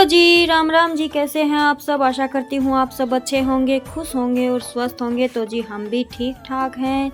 जी, राम राम जी। कैसे हैं आप सब? आशा करती हूँ आप सब अच्छे होंगे, खुश होंगे और स्वस्थ होंगे। तो जी हम भी ठीक ठाक हैं,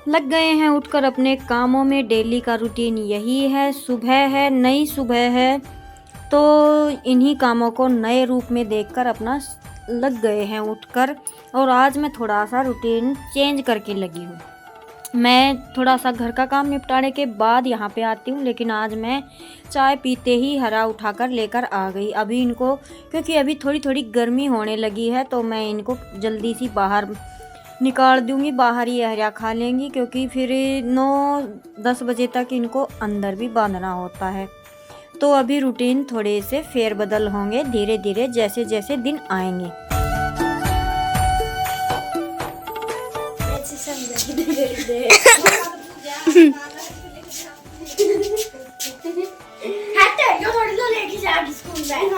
लग गए हैं उठकर अपने कामों में। डेली का रूटीन यही है, सुबह है, नई सुबह है, तो इन्हीं कामों को नए रूप में देखकर अपना लग गए हैं उठकर। और आज मैं थोड़ा सा रूटीन चेंज करके लगी हूँ। मैं थोड़ा सा घर का काम निपटाने के बाद यहाँ पे आती हूँ, लेकिन आज मैं चाय पीते ही हरा उठाकर लेकर आ गई। अभी इनको, क्योंकि अभी थोड़ी थोड़ी गर्मी होने लगी है, तो मैं इनको जल्दी सी बाहर निकाल दूँगी। बाहर ही हरा खा लेंगी, क्योंकि फिर 9-10 बजे तक इनको अंदर भी बांधना होता है। तो अभी रूटीन थोड़े से फेरबदल होंगे धीरे धीरे, जैसे जैसे दिन आएंगे।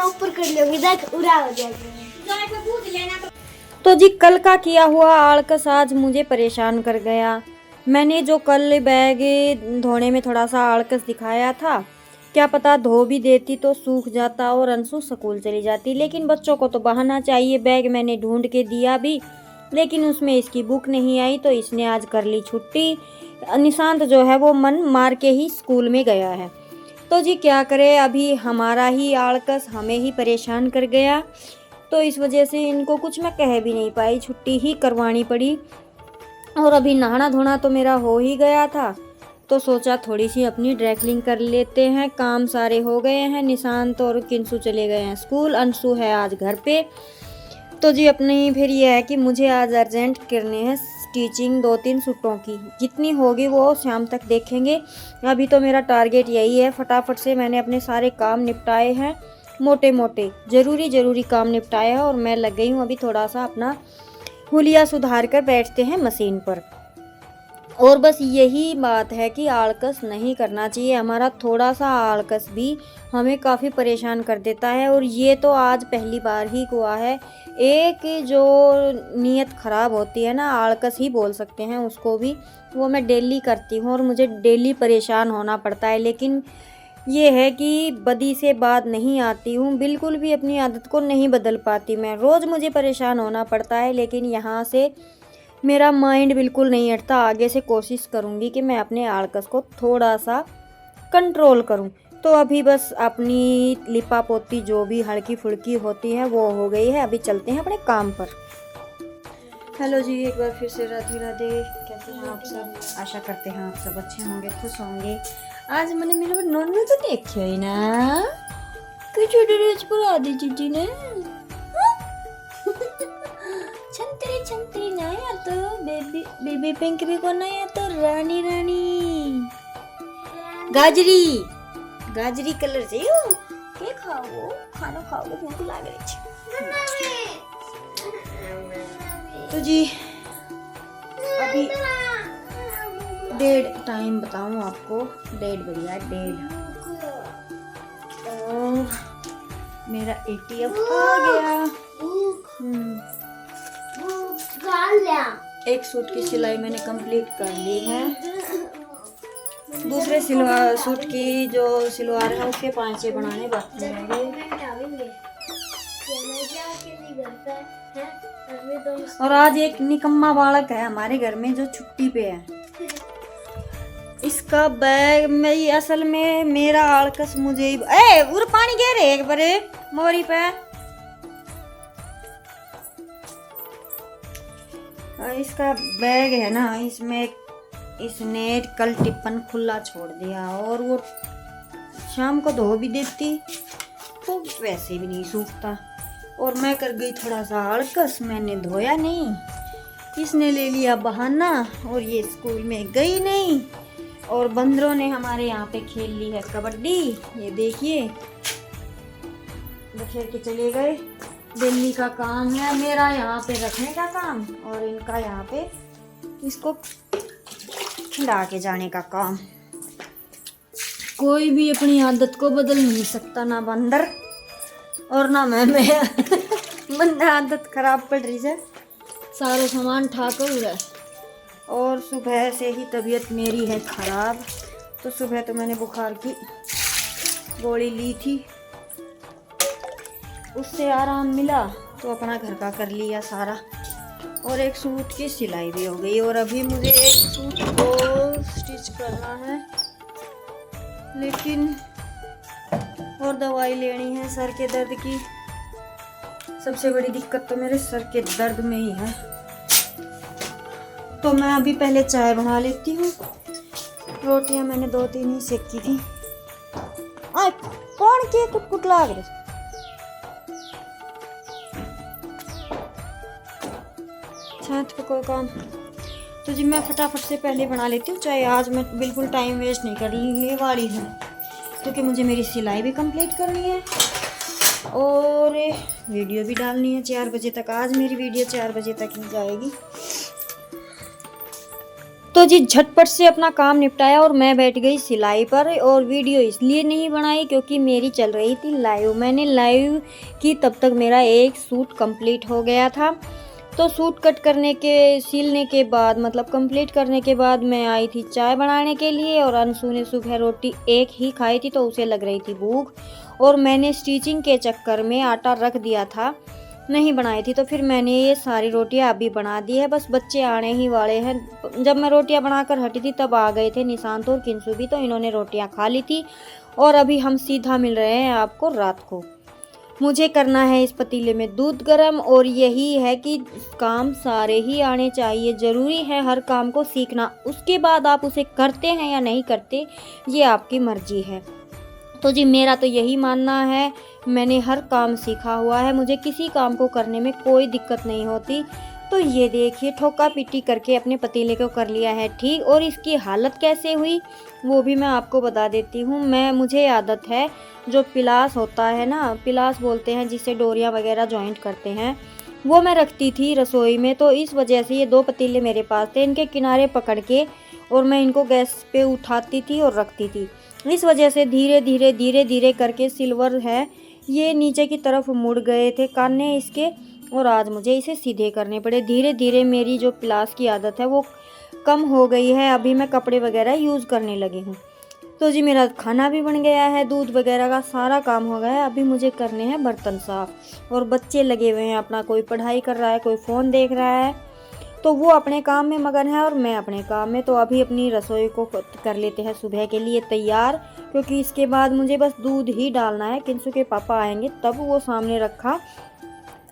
ऊपर कर लोगी, देख उड़ा हो जाएगा। तो जी कल का किया हुआ आलकस आज मुझे परेशान कर गया। मैंने जो कल बैग धोने में थोड़ा सा आलकस दिखाया था, क्या पता धो भी देती तो सूख जाता और अंशु स्कूल चली जाती। लेकिन बच्चों को तो बहाना चाहिए। बैग मैंने ढूंढ के दिया भी, लेकिन उसमें इसकी बुक नहीं आई, तो इसने आज कर ली छुट्टी। निशांत जो है वो मन मार के ही स्कूल में गया है। तो जी क्या करे, अभी हमारा ही आलकस हमें ही परेशान कर गया। तो इस वजह से इनको कुछ मैं कह भी नहीं पाई, छुट्टी ही करवानी पड़ी। और अभी नहाना धोना तो मेरा हो ही गया था, तो सोचा थोड़ी सी अपनी ड्राई क्लीनिंग कर लेते हैं। काम सारे हो गए हैं। निशांत और किंसु चले गए हैं स्कूल, अंशु है आज घर पे। तो जी अपनी फिर ये है कि मुझे आज अर्जेंट करने हैं स्टिचिंग 2-3 सूटों की। जितनी होगी वो शाम तक देखेंगे। अभी तो मेरा टारगेट यही है, फटाफट से मैंने अपने सारे काम निपटाए हैं, मोटे मोटे ज़रूरी काम निपटाया है। और मैं लग गई हूँ अभी थोड़ा सा अपना हुलिया सुधार कर बैठते हैं मशीन पर। और बस यही बात है कि आलकस नहीं करना चाहिए। हमारा थोड़ा सा आलकस भी हमें काफ़ी परेशान कर देता है। और ये तो आज पहली बार ही हुआ है। एक जो नीयत ख़राब होती है ना, आलकस ही बोल सकते हैं उसको भी, वो मैं डेली करती हूँ और मुझे डेली परेशान होना पड़ता है। लेकिन ये है कि बदी से बात नहीं आती हूँ, बिल्कुल भी अपनी आदत को नहीं बदल पाती मैं। रोज़ मुझे परेशान होना पड़ता है, लेकिन यहाँ से मेरा माइंड बिल्कुल नहीं हटता। आगे से कोशिश करूँगी कि मैं अपने आलकस को थोड़ा सा कंट्रोल करूँ। तो अभी बस अपनी लिपा पोती जो भी हल्की फुल्की होती है वो हो गई है। अभी चलते हैं अपने काम पर। हेलो जी, एक बार फिर से राधे राधे। कैसे हैं आप सब? आशा करते हैं आप सब अच्छे होंगे, खुश होंगे। आज मैंने मेरे नॉन तो देखियो ही ना, कुछ ड्रेस पर आदि चीजी ने छंतरी ना यार, तो बेबी पिंक भी को ना यार, तो रानी गाजरी कलर चाहिए। के खाओ, खाना खाओ, भूख लाग रही है। तो जी अभी डेढ़ टाइम बताऊं आपको, 1:30 बज गया, 1:30। और मेरा ATM आ गया। एक सूट की सिलाई मैंने कंप्लीट कर ली है। दूसरे सूट की जो सिलवार है उसके पांचे बनाने बाकी रहेंगे। और आज एक निकम्मा बालक है हमारे घर में जो छुट्टी पे है। इसका बैग मेरी असल में मेरा आलकस मुझे ही उर पानी गिर रहे एक बारे मोरी पे। इसका बैग है ना, इसमें इसने कल टिप्पन खुला छोड़ दिया, और वो शाम को धो भी देती तो वैसे भी नहीं सूखता। और मैं कर गई थोड़ा सा आलकस, मैंने धोया नहीं। इसने ले लिया बहाना और ये स्कूल में गई नहीं। और बंदरों ने हमारे यहाँ पे खेल ली है कबड्डी। ये देखिए बखेर के चले गए। दिल्ली का काम है मेरा यहाँ पे रखने का काम, और इनका यहाँ पे इसको खिला के जाने का काम। कोई भी अपनी आदत को बदल नहीं सकता, ना बंदर और ना मैं बंदर आदत खराब पड़ रही है। सारा सामान ठाकर है। और सुबह से ही तबीयत मेरी है ख़राब। तो सुबह तो मैंने बुखार की गोली ली थी, उससे आराम मिला तो अपना घर का कर लिया सारा, और एक सूट की सिलाई भी हो गई। और अभी मुझे एक सूट को स्टिच करना है, लेकिन और दवाई लेनी है सर के दर्द की। सबसे बड़ी दिक्कत तो मेरे सर के दर्द में ही है। तो मैं अभी पहले चाय बना लेती हूँ। रोटियां मैंने 2-3 ही सेकी थी। आय कौन के कुट लाग रहे, छात पे कोई काम। तो जी मैं फटाफट से पहले बना लेती हूँ चाय। आज मैं बिल्कुल टाइम वेस्ट नहीं करने वाली हूँ, क्योंकि मुझे मेरी सिलाई भी कंप्लीट करनी है और वीडियो भी डालनी है 4 बजे तक। आज मेरी वीडियो 4 बजे तक ही जाएगी। तो जी झटपट से अपना काम निपटाया और मैं बैठ गई सिलाई पर। और वीडियो इसलिए नहीं बनाई क्योंकि मेरी चल रही थी लाइव। मैंने लाइव की तब तक मेरा एक सूट कंप्लीट हो गया था। तो सूट कट करने के सिलने के बाद मतलब कंप्लीट करने के बाद मैं आई थी चाय बनाने के लिए। और अंशु ने सुबह रोटी एक ही खाई थी तो उसे लग रही थी भूख, और मैंने स्टिचिंग के चक्कर में आटा रख दिया था, नहीं बनाई थी। तो फिर मैंने ये सारी रोटियां अभी बना दी है, बस बच्चे आने ही वाले हैं। जब मैं रोटियां बनाकर हटी थी तब आ गए थे निशांत और किंसु भी, तो इन्होंने रोटियां खा ली थी। और अभी हम सीधा मिल रहे हैं आपको रात को। मुझे करना है इस पतीले में दूध गर्म, और यही है कि काम सारे ही आने चाहिए। ज़रूरी है हर काम को सीखना, उसके बाद आप उसे करते हैं या नहीं करते ये आपकी मर्जी है। तो जी मेरा तो यही मानना है, मैंने हर काम सीखा हुआ है, मुझे किसी काम को करने में कोई दिक्कत नहीं होती। तो ये देखिए ठोका पीटी करके अपने पतीले को कर लिया है ठीक। और इसकी हालत कैसे हुई वो भी मैं आपको बता देती हूँ। मुझे आदत है, जो पिलास होता है ना, पिलास बोलते हैं जिसे डोरियाँ वगैरह जॉइंट करते हैं, वो मैं रखती थी रसोई में। तो इस वजह से ये 2 पतीले मेरे पास थे, इनके किनारे पकड़ के और मैं इनको गैस पे उठाती थी और रखती थी। इस वजह से धीरे धीरे करके सिल्वर है ये नीचे की तरफ मुड़ गए थे काने इसके, और आज मुझे इसे सीधे करने पड़े। धीरे धीरे मेरी जो पिलास की आदत है वो कम हो गई है। अभी मैं कपड़े वगैरह यूज़ करने लगी हूँ। तो जी मेरा खाना भी बन गया है, दूध वगैरह का सारा काम हो गया है। अभी मुझे करने हैं बर्तन साफ़। और बच्चे लगे हुए हैं अपना, कोई पढ़ाई कर रहा है, कोई फ़ोन देख रहा है, तो वो अपने काम में मगन है और मैं अपने काम में। तो अभी अपनी रसोई को कर लेते हैं सुबह के लिए तैयार, क्योंकि इसके बाद मुझे बस दूध ही डालना है। किंसु के पापा आएंगे तब वो सामने रखा।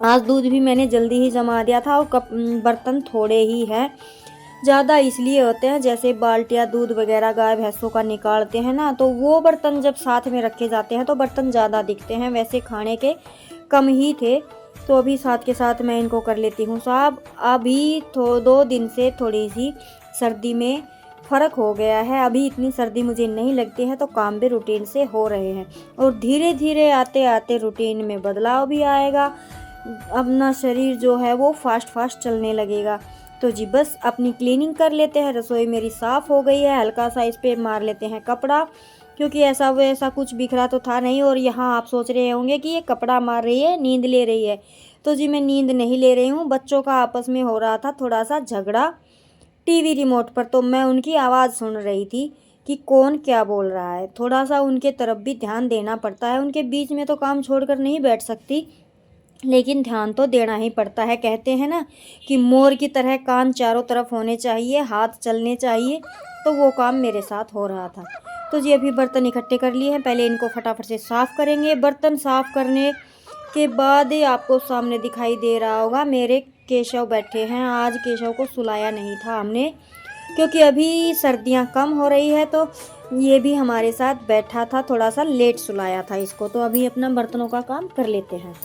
आज दूध भी मैंने जल्दी ही जमा दिया था। और बर्तन थोड़े ही हैं, ज़्यादा इसलिए होते हैं जैसे बाल्टियाँ दूध वगैरह गाय भैंसों का निकालते हैं ना, तो वो बर्तन जब साथ में रखे जाते हैं तो बर्तन ज़्यादा दिखते हैं। वैसे खाने के कम ही थे, तो अभी साथ के साथ मैं इनको कर लेती हूँ साहब। अभी 2 दिन से थोड़ी सी सर्दी में फ़र्क हो गया है, अभी इतनी सर्दी मुझे नहीं लगती है, तो काम भी रूटीन से हो रहे हैं। और धीरे धीरे आते आते रूटीन में बदलाव भी आएगा। अपना शरीर जो है वो फास्ट चलने लगेगा। तो जी बस अपनी क्लीनिंग कर लेते हैं। रसोई मेरी साफ़ हो गई है, हल्का सा इस पर मार लेते हैं कपड़ा, क्योंकि ऐसा वैसा कुछ बिखरा तो था नहीं। और यहाँ आप सोच रहे होंगे कि ये कपड़ा मार रही है, नींद ले रही है। तो जी मैं नींद नहीं ले रही हूँ, बच्चों का आपस में हो रहा था थोड़ा सा झगड़ा टीवी रिमोट पर, तो मैं उनकी आवाज़ सुन रही थी कि कौन क्या बोल रहा है। थोड़ा सा उनके तरफ भी ध्यान देना पड़ता है, उनके बीच में तो काम छोड़कर नहीं बैठ सकती, लेकिन ध्यान तो देना ही पड़ता है। कहते हैं ना कि मोर की तरह कान चारों तरफ होने चाहिए, हाथ चलने चाहिए, तो वो काम मेरे साथ हो रहा था। तो जी अभी बर्तन इकट्ठे कर लिए हैं, पहले इनको फटाफट से साफ़ करेंगे। बर्तन साफ़ करने के बाद आपको सामने दिखाई दे रहा होगा मेरे केशव बैठे हैं। आज केशव को सुलाया नहीं था हमने, क्योंकि अभी सर्दियाँ कम हो रही है, तो ये भी हमारे साथ बैठा था। थोड़ा सा लेट सुलाया था इसको। तो अभी अपना बर्तनों का काम कर लेते हैं।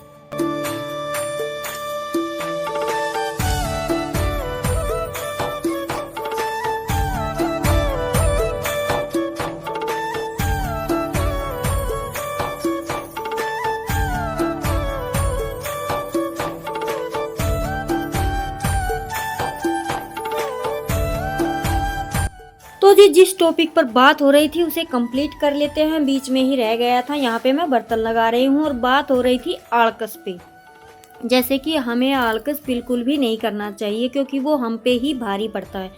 तो जी जिस टॉपिक पर बात हो रही थी उसे कंप्लीट कर लेते हैं, बीच में ही रह गया था। यहाँ पे मैं बर्तन लगा रही हूँ और बात हो रही थी आलकस पे। जैसे कि हमें आलकस बिल्कुल भी नहीं करना चाहिए, क्योंकि वो हम पे ही भारी पड़ता है।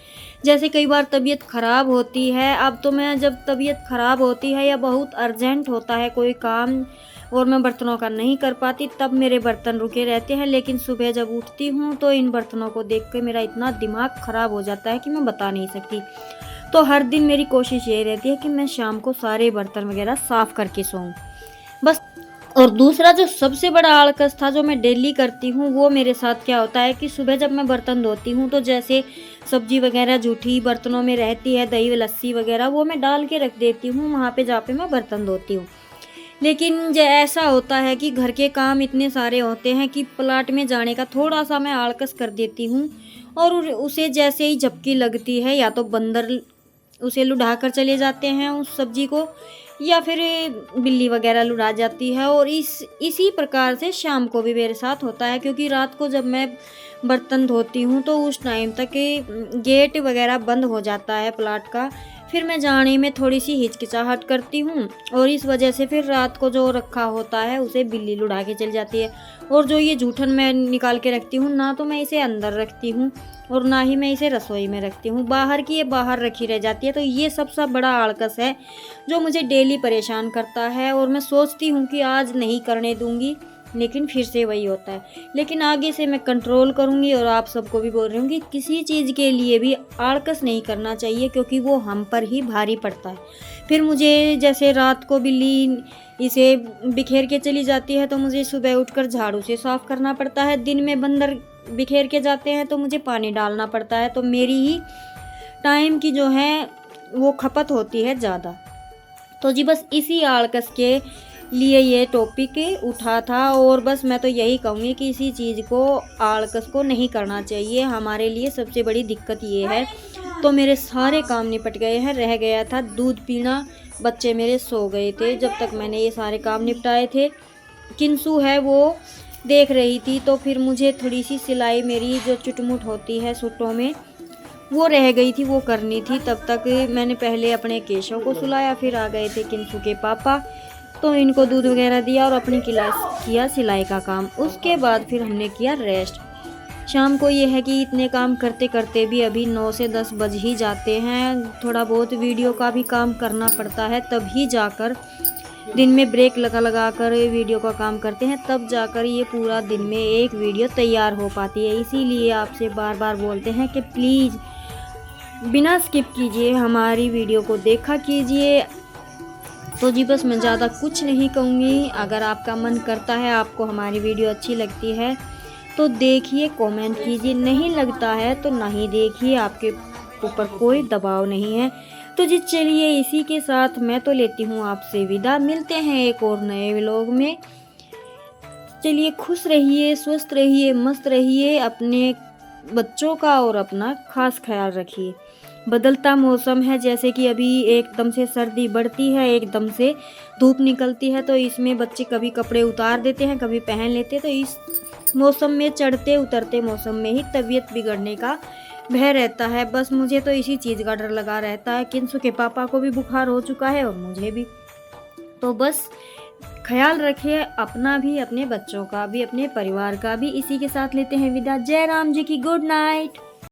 जैसे कई बार तबीयत ख़राब होती है, अब तो मैं जब तबीयत ख़राब होती है या बहुत अर्जेंट होता है कोई काम, और मैं बर्तनों का नहीं कर पाती, तब मेरे बर्तन रुके रहते हैं। लेकिन सुबह जब उठती हूँ तो इन बर्तनों को देख कर मेरा इतना दिमाग ख़राब हो जाता है कि मैं बता नहीं सकती। तो हर दिन मेरी कोशिश यही रहती है कि मैं शाम को सारे बर्तन वगैरह साफ़ करके सोऊं बस। और दूसरा जो सबसे बड़ा आलकस था जो मैं डेली करती हूँ, वो मेरे साथ क्या होता है कि सुबह जब मैं बर्तन धोती हूँ तो जैसे सब्जी वगैरह जूठी बर्तनों में रहती है, दही लस्सी वगैरह, वो मैं डाल के रख देती हूँ वहाँ पे जहाँ पे मैं बर्तन धोती हूँ। लेकिन जो ऐसा होता है कि घर के काम इतने सारे होते हैं कि प्लाट में जाने का थोड़ा सा मैं आलकस कर देती हूँ। और उसे जैसे ही झपकी लगती है, या तो बंदर उसे लुढ़ा कर चले जाते हैं उस सब्जी को, या फिर बिल्ली वगैरह लुढ़ा जाती है। और इसी प्रकार से शाम को भी मेरे साथ होता है, क्योंकि रात को जब मैं बर्तन धोती हूँ तो उस टाइम तक गेट वगैरह बंद हो जाता है प्लाट का। फिर मैं जाने में थोड़ी सी हिचकिचाहट करती हूँ, और इस वजह से फिर रात को जो रखा होता है उसे बिल्ली लुढ़ा के चली जाती है। और जो ये जूठन मैं निकाल के रखती हूँ ना, तो मैं इसे अंदर रखती हूँ और ना ही मैं इसे रसोई में रखती हूँ, बाहर की ये बाहर रखी रह जाती है। तो ये सबसे बड़ा आलकस है जो मुझे डेली परेशान करता है। और मैं सोचती हूँ कि आज नहीं करने दूँगी, लेकिन फिर से वही होता है। लेकिन आगे से मैं कंट्रोल करूँगी, और आप सबको भी बोल रही हूँ कि किसी चीज़ के लिए भी आलकस नहीं करना चाहिए, क्योंकि वो हम पर ही भारी पड़ता है। फिर मुझे जैसे रात को बिल्ली इसे बिखेर के चली जाती है तो मुझे सुबह उठकर झाड़ू से साफ़ करना पड़ता है। दिन में बंदर बिखेर के जाते हैं तो मुझे पानी डालना पड़ता है। तो मेरी ही टाइम की जो है वो खपत होती है ज़्यादा। तो जी बस इसी आलकस के लिए ये टॉपिक उठा था। और बस मैं तो यही कहूँगी कि इसी चीज़ को, आलकस को नहीं करना चाहिए। हमारे लिए सबसे बड़ी दिक्कत ये है। तो मेरे सारे काम निपट गए हैं, रह गया था दूध पीना। बच्चे मेरे सो गए थे जब तक मैंने ये सारे काम निपटाए थे। किंसु है वो देख रही थी, तो फिर मुझे थोड़ी सी सिलाई मेरी जो चुटमुट होती है सूटों में, वो रह गई थी, वो करनी थी। तब तक मैंने पहले अपने केशव को सुलाया, फिर आ गए थे किंसु के पापा, तो इनको दूध वगैरह दिया और अपनी क्लास किया सिलाई का काम। उसके बाद फिर हमने किया रेस्ट। शाम को ये है कि इतने काम करते करते भी अभी 9 से 10 बज ही जाते हैं। थोड़ा बहुत वीडियो का भी काम करना पड़ता है, तभी जाकर दिन में ब्रेक लगा कर वीडियो का काम करते हैं, तब जाकर ये पूरा दिन में एक वीडियो तैयार हो पाती है। इसीलिए आपसे बार बार बोलते हैं कि प्लीज़ बिना स्किप कीजिए हमारी वीडियो को देखा कीजिए। तो जी बस मैं ज़्यादा कुछ नहीं कहूँगी। अगर आपका मन करता है, आपको हमारी वीडियो अच्छी लगती है तो देखिए, कमेंट कीजिए, नहीं लगता है तो नहीं देखिए, आपके ऊपर कोई दबाव नहीं है। तो जी चलिए, इसी के साथ मैं तो लेती हूँ आपसे विदा। मिलते हैं एक और नए व्लॉग में। चलिए, खुश रहिए, स्वस्थ रहिए, मस्त रहिए, अपने बच्चों का और अपना खास ख्याल रखिए। बदलता मौसम है, जैसे कि अभी एकदम से सर्दी बढ़ती है, एकदम से धूप निकलती है, तो इसमें बच्चे कभी कपड़े उतार देते हैं, कभी पहन लेते हैं। तो इस मौसम में, चढ़ते उतरते मौसम में ही तबीयत बिगड़ने का भय रहता है। बस मुझे तो इसी चीज़ का डर लगा रहता है। किंसु के पापा को भी बुखार हो चुका है और मुझे भी। तो बस ख्याल रखिए अपना भी, अपने बच्चों का भी, अपने परिवार का भी। इसी के साथ लेते हैं विदा। जय राम जी की गुड नाइट।